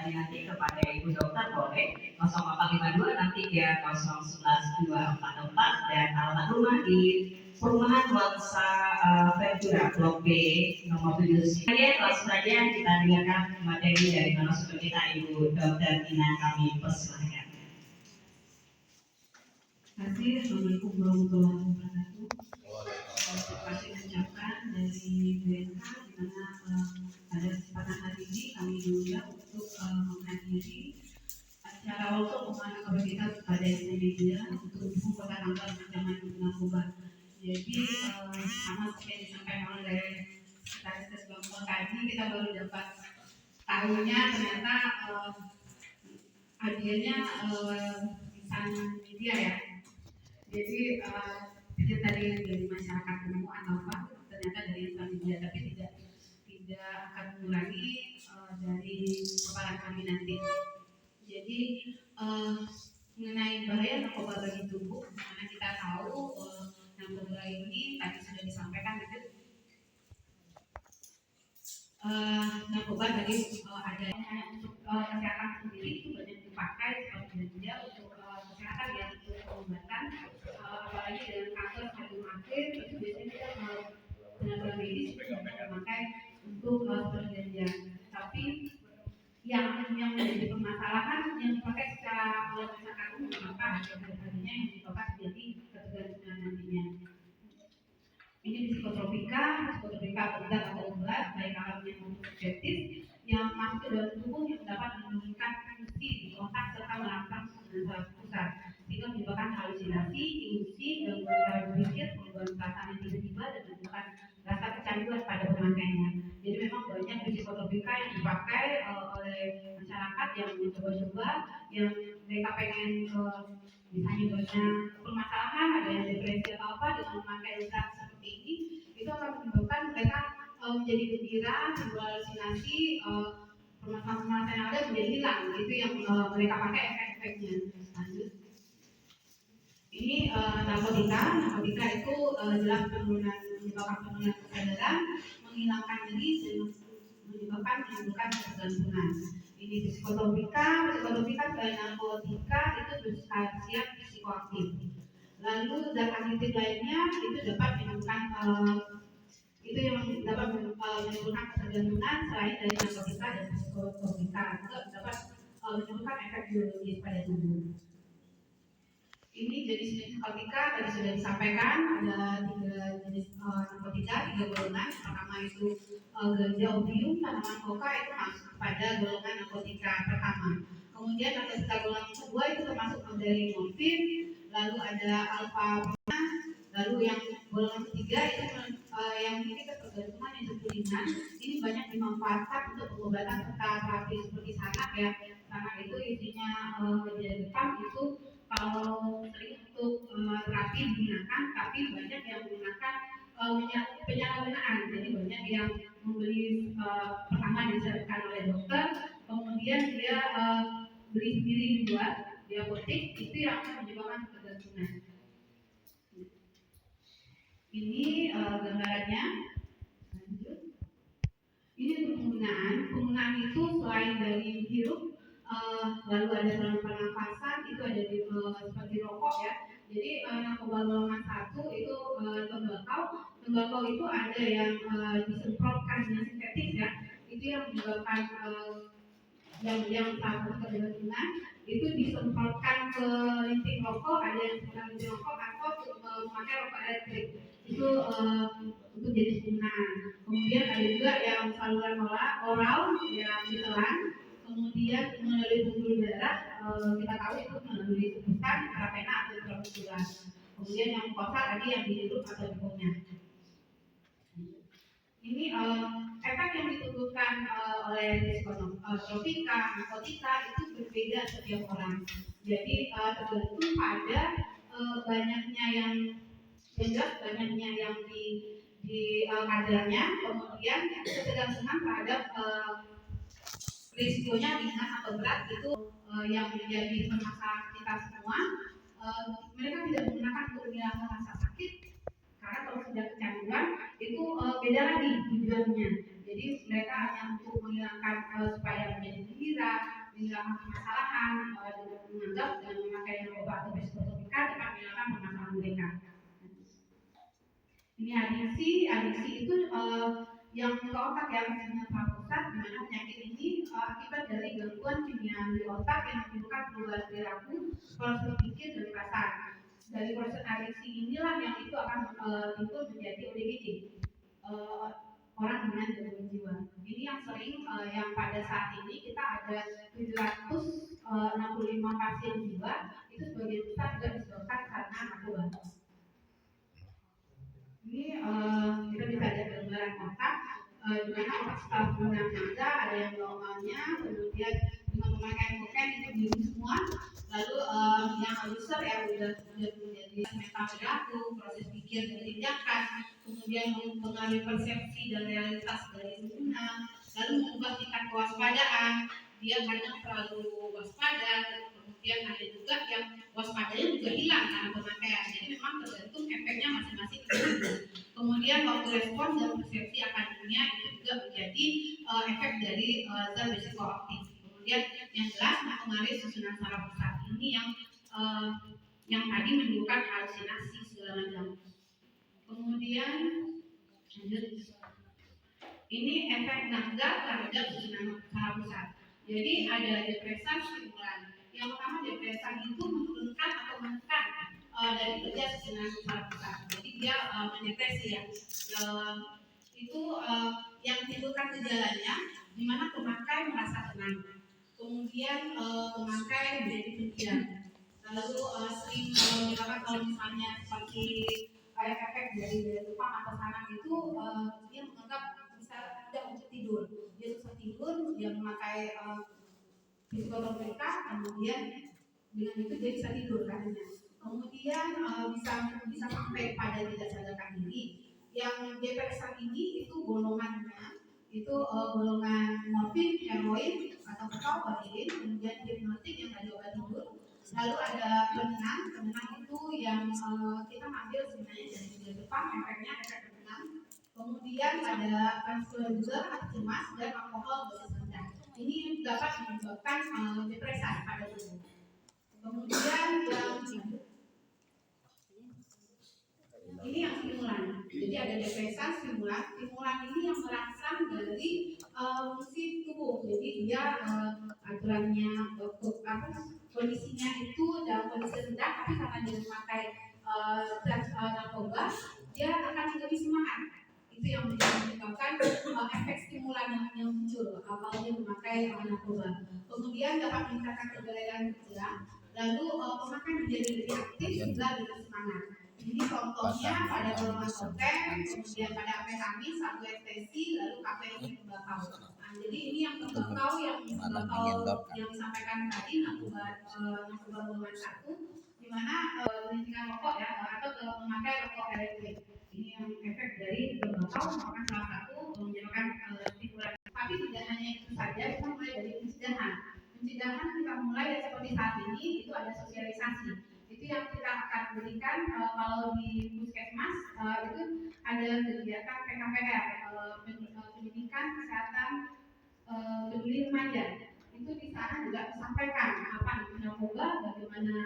bertanya nanti kepada Ibu Dokter boleh 0852 nanti dia 011244 dan alamat rumah di Perumahan Nuansa Ventura Blok B nomor 7. Langsung saja kita dengarkan materi dari narasumber kita Ibu Dokter Ina, kami persilahkan. Terima kasih. Assalamualaikum warahmatullahi wabarakatuh. Terima kasih ucapkan dari BNK di mana pada kesempatan hari ini kami diundang untuk menghadiri acara workshop pemahaman kapasitas pada media untuk mendukung kota Tangerang ancaman narkoba. Jadi sama seperti yang disampaikan oleh Statistik Bangkok tadi, kita baru dapat tahunya ternyata hadiahnya insan media ya. Jadi pikir tadi dari masyarakat umum atau apa, ternyata dari insan media, tapi tidak akan mengurangi dari paparan kami nanti. Jadi mengenai bahaya narkoba bagi tubuh, karena kita tahu narkoba ini tadi sudah disampaikan itu narkoba tadi ada hanya untuk kesehatan sendiri itu banyak dipakai seperti dia untuk kesehatan ya, untuk pengobatan apalagi dengan kanker kandung akhir itu biasanya kita tenaga medis memakai untuk perjanjian. Tapi yang menjadi permasalahan yang dipakai secara masyarakat umum apa artinya yang dipakai jadi ketergantungan nantinya. Ini psikotropika berat atau obat baik alami maupun sintetis yang masuk ke dalam tubuh yang dapat menurunkan fungsi di otak serta merangsang saraf pusat sehingga menyebabkan halusinasi, ilusi, gangguan cara berpikir, perubahan perasaan yang tiba-tiba dan menyebabkan rasa kecanduan pada pemakainya. Jadi memang banyak psikotropika yang dipakai oleh masyarakat yang mencoba-coba, yang mereka pengen misalnya banyak permasalahan, ada yang depresi atau apa dengan memakai zat seperti ini, itu akan menyebabkan mereka menjadi gembira, halusinasi, permasalahan yang ada menjadi hilang. Itu yang mereka pakai efek-efeknya. Lanjut. Ini narkotika itu jelas menyebabkan penurunan kesadaran, menghilangkan diri dan menyebabkan ketergantungan. Ini psikotropika selain narkotika itu berkhasiat psikoaktif. Lalu zat aktif lainnya itu dapat menimbulkan menimbulkan ketergantungan selain dari narkotika dan psikotropika juga dapat menimbulkan efek biologis pada tubuh. Ini jenis narkotika tadi sudah disampaikan ada 3 jenis narkotika, 3 golongan. Pertama itu ganja, opium, tanaman koka itu masuk pada golongan narkotika pertama. Kemudian narkotika golongan kedua itu termasuk dari morfin, lalu ada alfa, lalu yang golongan ketiga itu yang memiliki ketergantungan yang ringan. Ini banyak dimanfaatkan untuk pengobatan serta terapi seperti sanak ya. Sanak itu isinya bagian depan itu kalau sering untuk terapi digunakan, tapi banyak yang menggunakan penyalahgunaan. Jadi banyak yang membeli pertama disarankan oleh dokter, kemudian dia beli sendiri di luar di apotek, itu yang akan menyebabkan ketergantungan. Ini gambarannya. Lanjut. Ini untuk penggunaan itu selain dari hirup, lalu ada saluran pernafasan itu ada di seperti rokok ya. Jadi narkoba golongan 1 itu tembakau itu ada yang disemprotkan dengan sintetis ya. Itu yang menyebabkan yang satu ketergantungan itu disemprotkan ke linting rokok, ada yang menggunakan linting rokok atau memakai rokok elektrik itu untuk jenis penggunaan. Kemudian ada juga yang saluran oral yang ditelan, kemudian melalui pembuluh darah, kita tahu itu melalui suntikan, intravena atau intramuskular. Kemudian yang mukosa tadi yang dihirup atau dikunyah. Ini efek yang ditubuhkan oleh psikotropika, narkotika itu berbeda setiap orang. Jadi tergantung pada banyaknya yang di kadarnya, kemudian ketergantungan terhadap risikonya ringan atau berat itu yang menjadi permasalahan kita semua. Mereka tidak menggunakan untuk menghilangkan rasa sakit, karena kalau sudah kecanduan itu beda lagi tujuannya. Jadi mereka hanya untuk menghilangkan supaya menjadi gembira, menghilangkan permasalahan dengan menganggap dan memakai narkoba atau psikotropika dapat menghilangkan permasalahan mereka. Ini adiksi itu yang ke otak ya, sinyal saraf pusat, di mana penyakit ini akibat dari gangguan kimia di otak yang menimbulkan perubahan perilaku, proses pikir dan perasaan. Dari proses adiksi inilah yang itu akan timbul menjadi ODGJ, orang dengan gangguan jiwa. Ini yang sering yang pada saat ini kita ada 765 pasien jiwa itu sebagian besar juga disebabkan karena narkoba. Ini kita bisa lihat gambaran otak, di mana otak setelah penggunaan ganja ada yang normalnya, kemudian dengan pemakaian kokain itu biru semua, lalu yang user ya udah menjadi mental perilaku, proses pikir dan tindakan, kemudian mempengaruhi persepsi dan realitas dari pengguna, lalu mengubah tingkat kewaspadaan, dia kadang terlalu waspada, kemudian ada juga yang waspadanya juga hilang karena pemakaian. Jadi memang tergantung efeknya masing-masing. Kemudian waktu respon dan persepsi akan dunia itu juga menjadi efek dari zat psikoaktif. Kemudian yang jelas mempengaruhi susunan saraf pusat ini yang tadi menimbulkan halusinasi segala macam. Kemudian lanjut. Ini efek nafza terhadap susunan saraf pusat. Jadi ada depresan stimulan. Yang pertama depresan itu menurunkan atau menekan dari kerja susunan saraf pusat. Jadi dia mendepresi ya. Itu yang timbulkan gejalanya di mana pemakai merasa tenang. Kemudian pemakai menjadi pendiam. Lalu sering menyebabkan kalau misalnya seperti efek dari Jepang atau saraf itu dia menganggap bisa tidak untuk tidur. Dia susah tidur, dia memakai psikotropika, kemudian dengan itu dia bisa tidur katanya. Kemudian bisa sampai pada tidak sadarkan diri. Yang depresan ini itu golongannya itu golongan morfin, heroin atau kokain, kemudian hipnotik yang tadi obat tidur. Lalu ada penenang itu yang kita ambil sebenarnya dari Jepang, efeknya efek penenang. Kemudian ada tranquilizer atau cemas dan alkohol dosis rendah. Ini dapat menyebabkan depresan pada tubuh. Kemudian ini yang stimulan. Jadi ada depresan, stimulan. Stimulan ini yang merangsang dari fungsi tubuh. Jadi dia aturannya kondisinya itu dalam kondisi rendah, tapi karena dia memakai narkoba, dia akan lebih semangat. Itu yang menyebabkan efek stimulan yang muncul kalau dia memakai narkoba. Kemudian dapat meningkatkan kegiatan kerja. Lalu pemakai menjadi lebih aktif juga lebih semangat. Jadi contohnya pada golongan kokain, kemudian pada amfetamin, sabu ekstasi, lalu kafein dan tembakau. Nah, jadi ini yang tembakau yang disampaikan tadi narkoba golongan 1, di mana menyuntikkan rokok ya atau memakai rokok elektrik. Ini yang efek dari tembakau merupakan salah satu menyebabkan stimulan. Tapi tidak hanya itu saja, kita mulai dari pencegahan. Pencegahan kita mulai seperti saat ini itu ada sosialisasi. Itu yang kita akan berikan kalau di puskesmas itu ada kegiatan PKPR, pendidikan kesehatan peduli remaja. Itu di sana juga disampaikan apa itu narkoba, bagaimana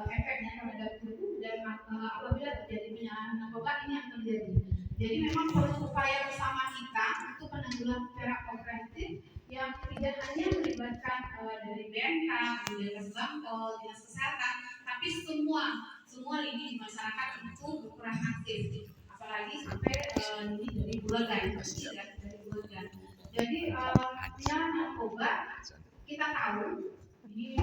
efeknya terhadap tubuh dan apabila terjadi penyalahgunaan narkoba ini yang terjadi. Jadi memang perlu upaya bersama kita untuk penanggulangan secara komprehensif yang tidak hanya melibatkan dari BNK, kemudian Kesbangpol, dinas kesehatan, tapi semua lini di masyarakat itu berperan aktif, apalagi sampai lini dari keluarga dari keluarga. Jadi penyalahgunaan narkoba kita tahu, ini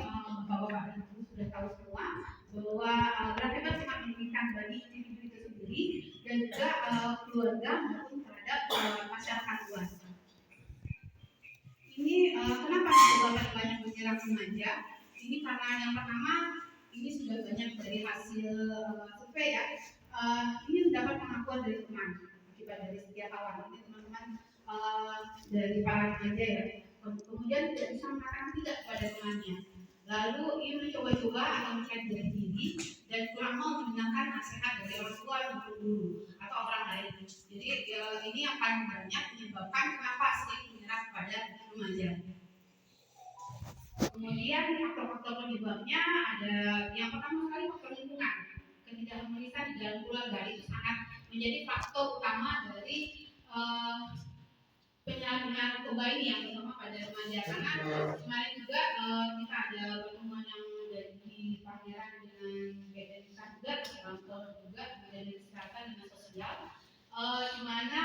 bapak-bapak ibu sudah tahu semua bahwa berakibat sangat merugikan bagi individu itu sendiri dan juga keluarga maupun terhadap masyarakat luas. Ini kenapa narkoba banyak menyerang remaja? Ini karena yang pertama ini sudah banyak dari hasil survei ya. Ini mendapat pengakuan dari teman akibat dari setiap kawan. Ini teman-teman dari para remaja ya. Kemudian tidak bisa mengatakan tidak kepada temannya. Lalu ia mencoba-coba atau mencari diri dan kurang mau mendengarkan nasihat dari orang tua maupun guru atau orang lain. Jadi ini yang paling banyak menyebabkan kenapa sering menyerang kepada remaja. Kemudian faktor-faktor penyebabnya ada yang pertama sekali faktor lingkungan. Ketidakharmonisan di dalam keluarga itu sangat menjadi faktor utama dari penyalahgunaan narkoba ini yang terutama pada remaja. Karena kemarin juga kita ada pertemuan yang dari Pangeran dengan BNK juga, juga dari kesehatan dan sosial, di mana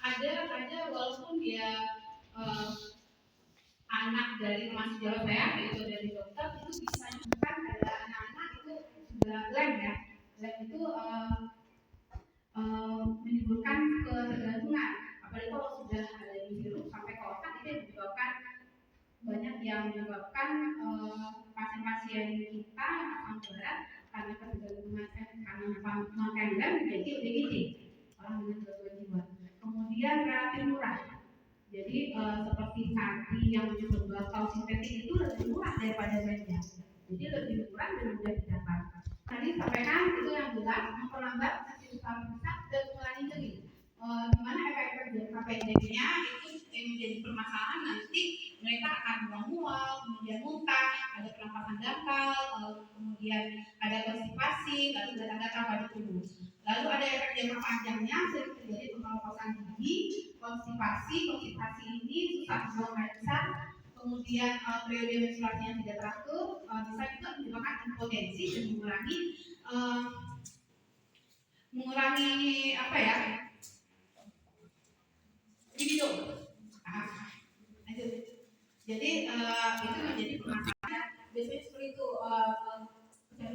ada walaupun dia anak dari teman sejawat saya yaitu dari dokter, itu bisa menemukan pada anak-anak itu sudah lem ya. Lem itu menimbulkan ketergantungan, apalagi kalau sudah ada di virus sampai ke otak, itu yang menyebabkan banyak yang menyebabkan pasien-pasien kita asam berat karena ketergantungan karena memakai lem menjadi ODGJ, orang dengan gangguan jiwa. Kemudian relatif murah. Jadi seperti sapi yang berbau sintetik itu lebih murah daripada ganja. Jadi lebih murah dan mudah didapat. Tadi sampaikan itu yang jelas memperlambat sirkulasi pusat dan mengurangi nyeri. Di mana efek-efek jangka pendeknya itu yang menjadi permasalahan, nanti mereka akan mual, kemudian muntah, ada pernapasan dangkal, kemudian ada konstipasi, lalu gatal-gatal pada tubuh. Lalu ada efek jangka panjangnya sering terjadi pengeloposan gigi, konstipasi ini susah buang air besar, kemudian periode menstruasi yang tidak teratur, bisa juga menyebabkan impotensi dan mengurangi apa ya, libido. Lanjut. Jadi itu menjadi permasalahan. Biasanya seperti itu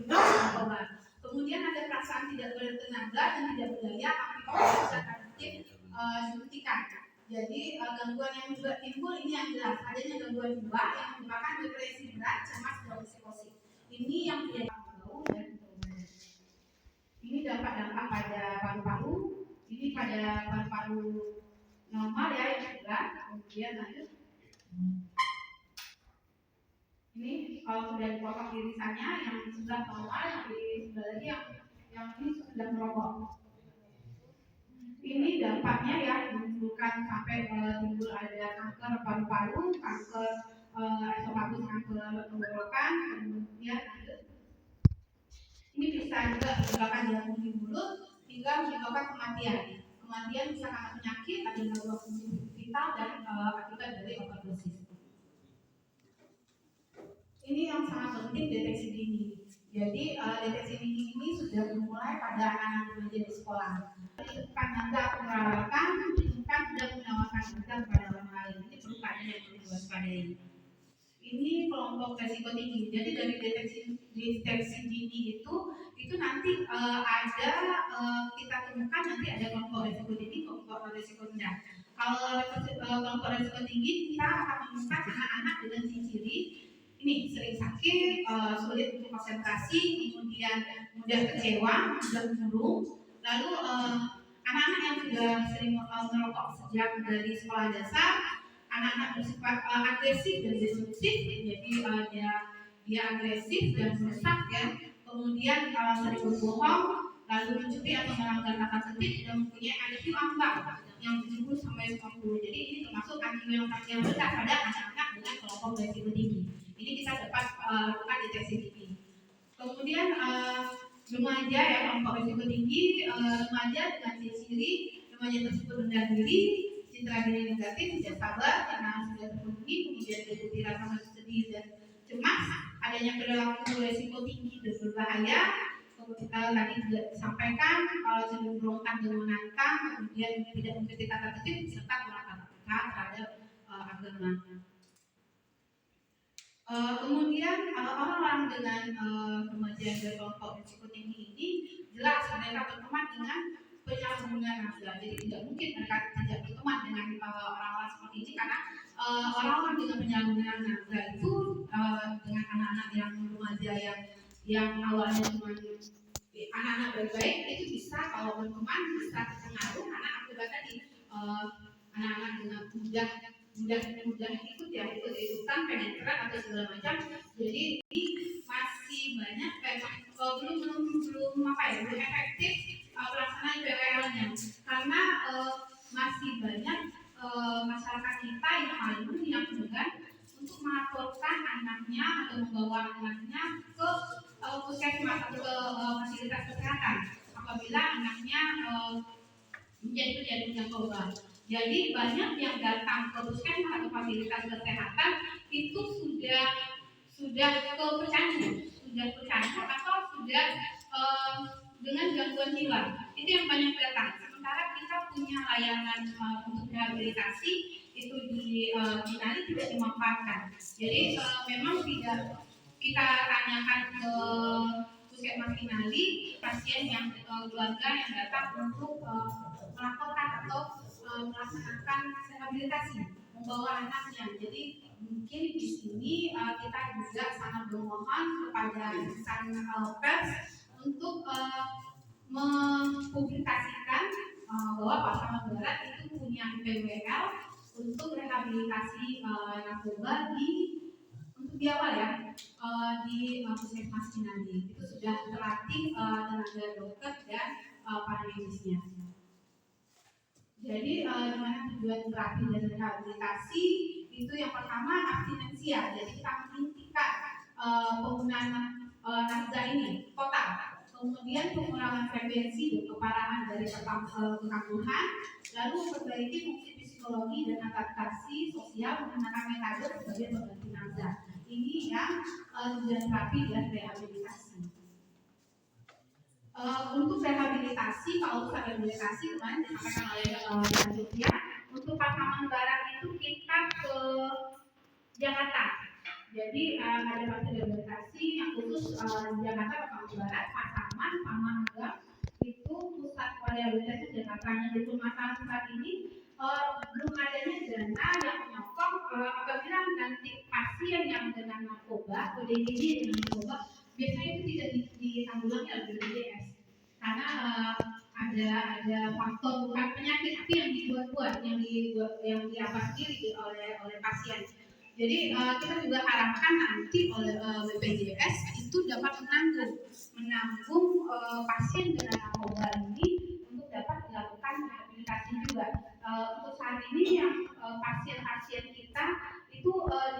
narkoba. Kemudian ada perasaan tidak bertenaga dan tidak berdaya akibat zat adiktif suntikan. Jadi gangguan yang juga timbul ini yang jelas adanya gangguan jiwa yang menyebabkan depresi berat, cemas dan psikosis. Ini yang menjadi bau dan ini dapat dampak pada paru-paru. Ini pada paru-paru normal ya yang berat. Kemudian lanjut. Ini kalau sudah dipotong irisannya yang sebelah normal, yang di sebelah lagi yang ini sudah merokok. Ini dampaknya ya menimbulkan sampai timbul ada kanker paru-paru, kanker esofagus, kanker tenggorokan, kemudian ini bisa juga menyebabkan jantung di mulut hingga menyebabkan kematian. Kematian bisa karena penyakit, ada gangguan fungsi vital dan akibat dari overdosis. Ini yang sangat penting, deteksi dini. Jadi deteksi dini ini sudah dimulai pada anak-anak remaja di sekolah. Ditemukan ganja perawatan, ditemukan sudah menawarkan ganja kepada orang lain. Ini perlu keadaan yang perlu diwaspadai. Ini kelompok resiko tinggi. Jadi dari deteksi dini itu nanti ada kita temukan nanti ada kelompok resiko tinggi, kelompok resiko rendah. Kalau kelompok resiko tinggi kita akan menemukan anak-anak dengan ciri ini sering sakit, sulit untuk konsentrasi, kemudian mudah kecewa, mudah murung. Lalu anak-anak yang sudah sering merokok sejak dari sekolah dasar, anak-anak bersifat agresif dan destruktif, jadi dia agresif dan merusak ya. Kemudian sering berbohong, lalu mencuri atau melanggar kata tertib dan mempunyai IQ angka yang 70 sampai 90. Jadi ini termasuk IQ yang rendah pada anak-anak dengan kelompok berisiko tinggi. Ini kita dapat lakukan deteksi dini. Kemudian remaja ya, kelompok risiko tinggi, remaja dengan ciri-ciri remaja tersebut rendah diri, citra diri negatif, tidak sabar karena sudah terpenuhi, kemudian diikuti rasa sedih dan cemas, adanya perilaku risiko tinggi dan berbahaya. Tadi juga disampaikan cenderung berontak dan menantang, kemudian tidak mengikuti kata tertib serta kurang peka terhadap agama. Kemudian orang-orang dengan remaja dari kelompok risiko tinggi ini jelas mereka berteman dengan penyalahgunaan narkoba. Jadi tidak mungkin mereka tidak berteman dengan orang-orang seperti ini karena orang-orang dengan penyalahgunaan narkoba itu dengan anak-anak yang remaja yang awalnya cuma anak-anak baik-baik itu bisa kalau berteman bisa terpengaruh karena akibat tadi anak-anak dengan mudah ikut ya, ikut-ikutan, pengen keras atau segala macam. Jadi ini masih banyak belum efektif pelaksanaan PWL-nya karena masih banyak masyarakat kita yang paling yang enggan untuk melaporkan anak anaknya atau membawa anaknya ke puskesmas atau ke fasilitas kesehatan apabila anaknya menjadi pecandu narkoba. Jadi banyak yang datang ke puskesmas atau fasilitas kesehatan itu sudah pecandu atau sudah dengan gangguan jiwa. Itu yang banyak datang. Sementara kita punya layanan untuk rehabilitasi itu di Kinali tidak dimanfaatkan. Jadi memang tidak kita tanyakan ke puskesmas Kinali pasien yang keluarga yang datang untuk melakukan atau melaksanakan rehabilitasi membawa anaknya. Jadi mungkin di sini kita juga sangat bermohon kepada insan pers untuk mempublikasikan bahwa Pasaman Barat itu punya PWL untuk rehabilitasi narkoba untuk di awal ya di puskesmas Kinali itu sudah terlatih tenaga dokter dan para medisnya. Jadi dengan tujuan terapi dan rehabilitasi itu yang pertama abstinensia. Jadi kita menghentikan penggunaan narkoba ini total. Kemudian pengurangan frekuensi dan keparahan dari ketangguhan, lalu memperbaiki fungsi psikologi dan adaptasi sosial menggunakan metode sebagai pengganti narkoba. Ini yang tujuan terapi dan rehabilitasi. Untuk rehabilitasi, kalau untuk rehabilitasi kemarin disampaikan oleh Sylvia, untuk Pasaman Barat itu kita ke Jakarta. Jadi ada fase rehabilitasi yang khusus di Jakarta, Pasaman Barat, Pasaman, sama Agam itu pusat rehabilitasi Jakarta. Yang jadi permasalahan saat ini belum adanya dana yang menyokong apabila nanti pasien yang dengan narkoba, ODGJ dengan narkoba biasanya itu tidak ditanggulangi oleh BPJS karena ada faktor bukan penyakit tapi yang dibuat-buat yang diapa sendiri oleh pasien. Jadi kita juga harapkan nanti oleh BPJS itu dapat menanggung pasien dengan narkoba ini untuk dapat dilakukan rehabilitasi juga. Untuk saat ini yang pasien-pasien kita itu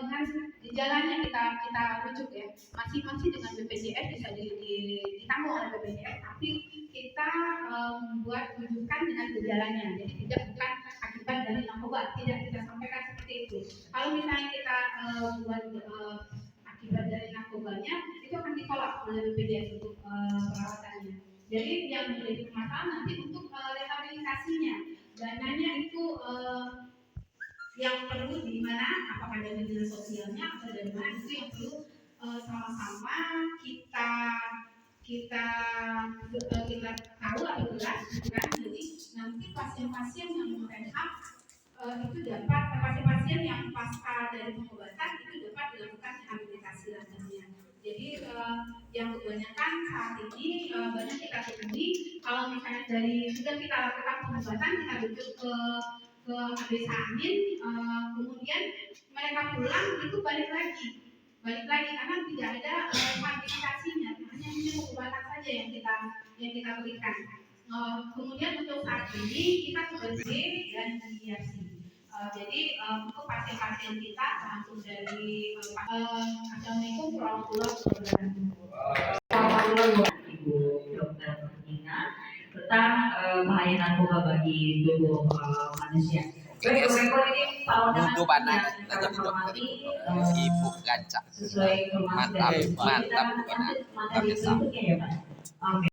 dengan gejalanya kita rujuk ya masih dengan BPJS bisa ditanggung oleh BPJS, tapi kita membuat rujukan dengan gejalanya, jadi bukan akibat dari narkoba, tidak kita sampaikan seperti itu. Kalau misalnya kita buat akibat dari narkobanya itu akan ditolak oleh BPJS untuk perawatannya. Jadi yang menjadi permasalahan nanti untuk rehabilitasinya, dananya itu yang perlu di mana, apakah dari dinas sosialnya atau dari mana, itu yang perlu sama-sama kita tahu atau jelas, kan? Jadi nanti pasien-pasien yang rehab itu dapat pasien-pasien yang pasca dari pengobatan itu dapat dilakukan rehabilitasi lanjutnya. Jadi yang kebanyakan saat ini banyak kita temui kalau misalnya dari sudah kita lakukan pengobatan kita rujuk ke desa Amin, kemudian mereka pulang itu balik lagi karena tidak ada rehabilitasinya, hanya pengobatan saja yang kita berikan. Kemudian untuk saat ini kita sebagai dan mediasi. Jadi untuk pasien-pasien kita langsung dari Assalamualaikum warahmatullahi wabarakatuh. Ibu Dokter Nina tentang bahaya narkoba bagi tubuh manusia. Baik, rekor ini Duduk mana jadi dokter ibu gancang sesuai mantap materi. mantap Materi berikutnya ya Pak. Oke.